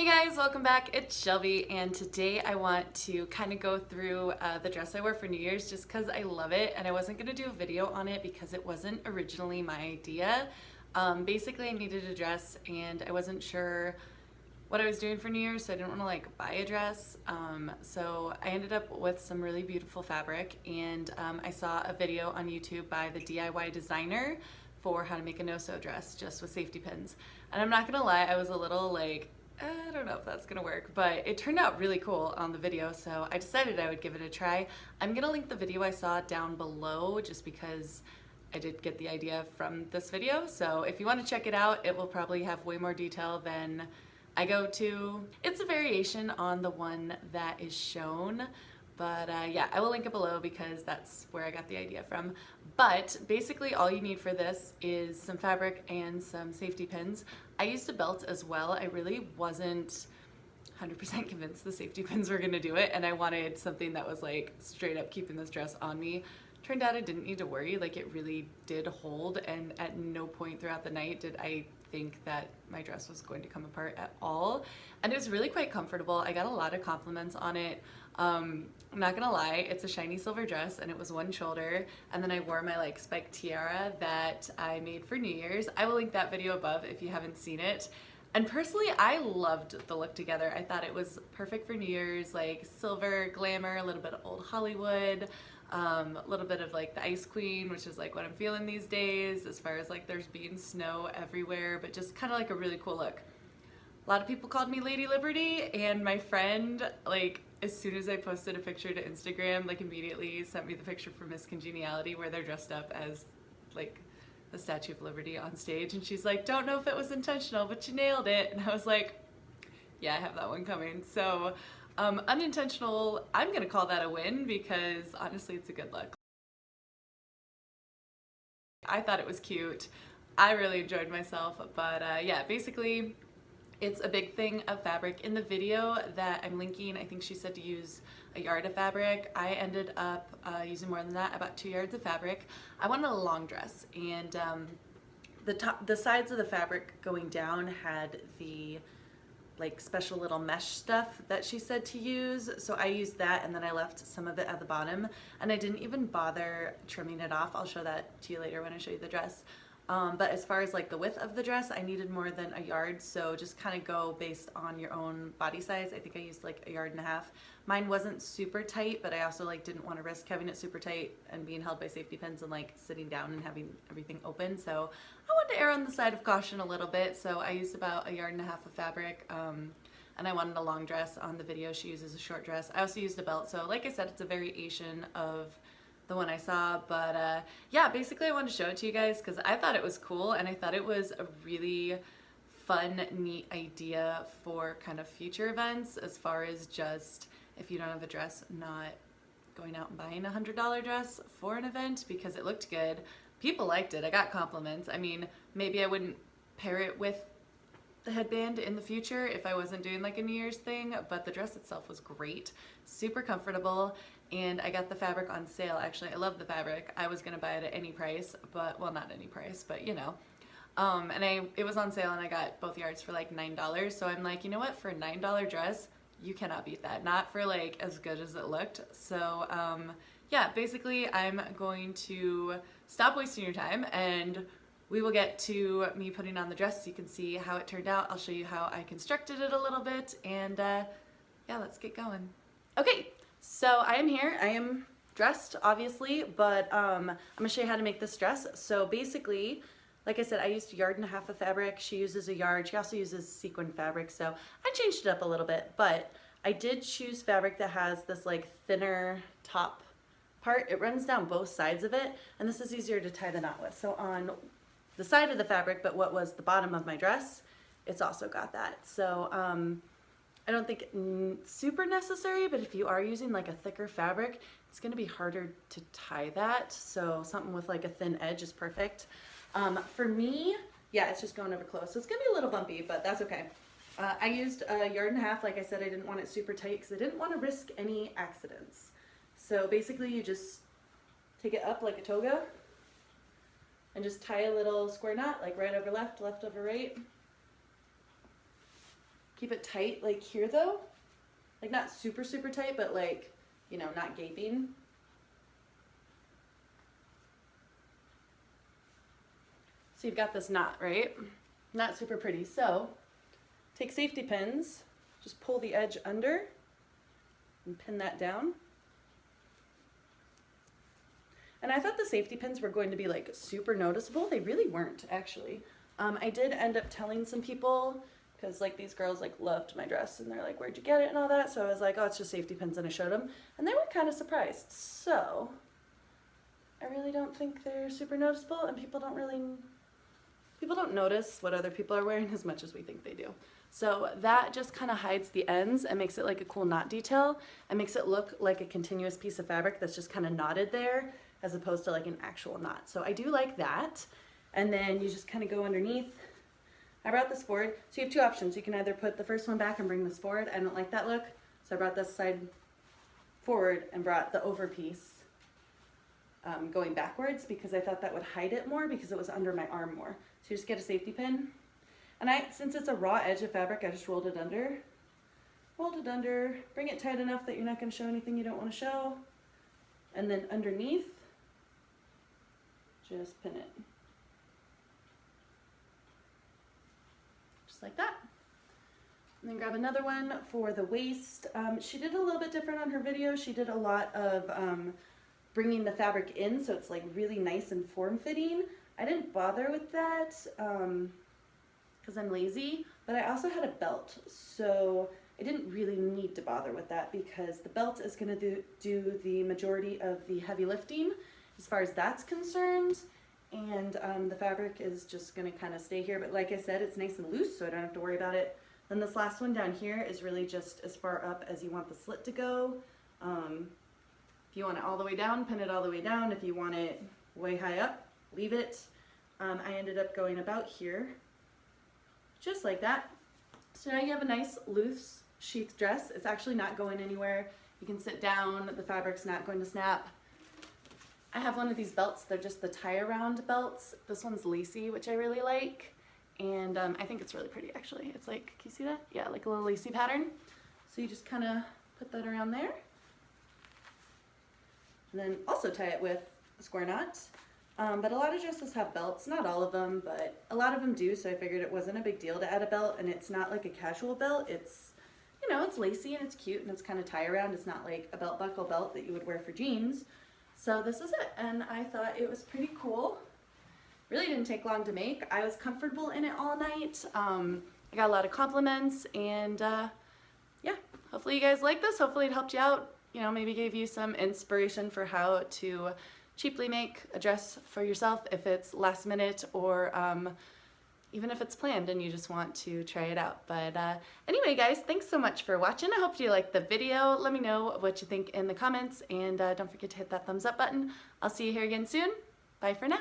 Hey guys, welcome back. It's Shelby, and today I want to kind of go through the dress I wore for New Year's just because I love it, and I wasn't going to do a video on it because it wasn't originally my idea. Basically, I needed a dress and I wasn't sure what I was doing for New Year's, so I didn't want to like buy a dress. So I ended up with some really beautiful fabric, and I saw a video on YouTube by the DIY designer for how to make a no-sew dress just with safety pins. And I'm not gonna lie, I was a little like, I don't know if that's gonna work, but it turned out really cool on the video, so I decided I would give it a try. I'm gonna link the video I saw down below just because I did get the idea from this video. So if you want to check it out, it will probably have way more detail than I go to. It's a variation on the one that is shown, but yeah, I will link it below because that's where I got the idea from. But basically all you need for this is some fabric and some safety pins. I used a belt as well. I really wasn't 100% convinced the safety pins were gonna do it, and I wanted something that was like straight up keeping this dress on me. Turned out I didn't need to worry, like it really did hold, and at no point throughout the night did I think that my dress was going to come apart at all. And it was really quite comfortable. I got a lot of compliments on it. I'm not gonna lie, it's a shiny silver dress and it was one shoulder, and then I wore my like spiked tiara that I made for New Year's. I will link that video above if you haven't seen it. And personally, I loved the look together. I thought it was perfect for New Year's, like silver glamour, a little bit of old Hollywood, a little bit of like the Ice Queen, which is like what I'm feeling these days as far as like there's being snow everywhere, but just kind of like a really cool look. A lot of people called me Lady Liberty, and my friend, like as soon as I posted a picture to Instagram, like immediately sent me the picture from Miss Congeniality where they're dressed up as like the Statue of Liberty on stage, and she's like, don't know if it was intentional, but you nailed it. And I was like, yeah, I have that one coming. So unintentional, I'm gonna call that a win because honestly it's a good look. I thought it was cute. I really enjoyed myself, but yeah, basically it's a big thing of fabric. In the video that I'm linking, I think she said to use a yard of fabric. I ended up using more than that, about 2 yards of fabric. I wanted a long dress, and the sides of the fabric going down had the like special little mesh stuff that she said to use, so I used that, and then I left some of it at the bottom, and I didn't even bother trimming it off. I'll show that to you later when I show you the dress. But as far as like the width of the dress, I needed more than a yard, so just kind of go based on your own body size. I think I used like 1.5 yards. Mine wasn't super tight, but I also like didn't want to risk having it super tight and being held by safety pins and like sitting down and having everything open. So I wanted to err on the side of caution a little bit, so I used about 1.5 yards of fabric. And I wanted a long dress. On the video she uses a short dress. I also used a belt, so like I said, it's a variation of the one I saw, but yeah, basically I wanted to show it to you guys because I thought it was cool, and I thought it was a really fun, neat idea for kind of future events, as far as just if you don't have a dress, not going out and buying a $100 dress for an event because it looked good. People liked it. I got compliments. I mean, maybe I wouldn't pair it with the headband in the future if I wasn't doing like a New Year's thing, but the dress itself was great, super comfortable, and I got the fabric on sale. Actually, I love the fabric. I was gonna buy it at any price, but well, not any price, but you know. And it was on sale, and I got both yards for like $9. So I'm like, you know what? For a $9 dress, you cannot beat that. Not for like as good as it looked. So yeah, basically I'm going to stop wasting your time, and we will get to me putting on the dress so you can see how it turned out. I'll show you how I constructed it a little bit, and yeah, let's get going. Okay, so I am here. I am dressed, obviously, but I'm gonna show you how to make this dress. So basically, like I said, I used 1.5 yards of fabric. She uses a yard. She also uses sequin fabric, so I changed it up a little bit, but I did choose fabric that has this like thinner top part. It runs down both sides of it, and this is easier to tie the knot with. So on the side of the fabric, but what was the bottom of my dress, it's also got that. So I don't think super necessary, but if you are using like a thicker fabric, it's gonna be harder to tie that. So something with like a thin edge is perfect. For me, yeah, it's just going over close. So it's gonna be a little bumpy, but that's okay. I used 1.5 yards. Like I said, I didn't want it super tight because I didn't want to risk any accidents. So basically you just take it up like a toga and just tie a little square knot, like right over left, left over right. Keep it tight like here though. Like not super, super tight, but like, you know, not gaping. So you've got this knot, right? Not super pretty. So take safety pins, just pull the edge under and pin that down. And I thought the safety pins were going to be like super noticeable. They really weren't actually. I did end up telling some people, because like these girls like loved my dress and they're like, where'd you get it and all that. So I was like, oh, it's just safety pins, and I showed them and they were kind of surprised. So I really don't think they're super noticeable, and people don't notice what other people are wearing as much as we think they do. So that just kind of hides the ends and makes it like a cool knot detail and makes it look like a continuous piece of fabric that's just kind of knotted there as opposed to like an actual knot. So I do like that. And then you just kind of go underneath. I brought this forward. So you have two options. You can either put the first one back and bring this forward. I don't like that look. So I brought this side forward and brought the over piece going backwards because I thought that would hide it more because it was under my arm more. So you just get a safety pin. And since it's a raw edge of fabric, I just rolled it under. Bring it tight enough that you're not going to show anything you don't want to show. And then underneath, just pin it. Just like that. And then grab another one for the waist. She did a little bit different on her video. She did a lot of bringing the fabric in, so it's like really nice and form-fitting. I didn't bother with that because I'm lazy, but I also had a belt, so I didn't really need to bother with that because the belt is going to do the majority of the heavy lifting as far as that's concerned, and the fabric is just going to kind of stay here. But like I said, it's nice and loose, so I don't have to worry about it. Then this last one down here is really just as far up as you want the slit to go. If you want it all the way down, pin it all the way down. If you want it way high up, leave it. I ended up going about here, just like that. So now you have a nice loose sheath dress. It's actually not going anywhere. You can sit down, the fabric's not going to snap. I have one of these belts. They're just the tie-around belts. This one's lacy, which I really like. And I think it's really pretty, actually. It's like, can you see that? Yeah, like a little lacy pattern. So you just kind of put that around there. And then also tie it with a square knot. But a lot of dresses have belts, not all of them, but a lot of them do, so I figured it wasn't a big deal to add a belt, and it's not like a casual belt. It's, you know, it's lacy and it's cute and it's kind of tie around. It's not like a belt buckle belt that you would wear for jeans. So this is it, and I thought it was pretty cool. Really didn't take long to make. I was comfortable in it all night. I got a lot of compliments, and yeah, hopefully you guys like this. Hopefully it helped you out, you know, maybe gave you some inspiration for how to cheaply make a dress for yourself if it's last minute, or even if it's planned and you just want to try it out. But anyway, guys, thanks so much for watching. I hope you liked the video. Let me know what you think in the comments, and don't forget to hit that thumbs up button. I'll see you here again soon. Bye for now.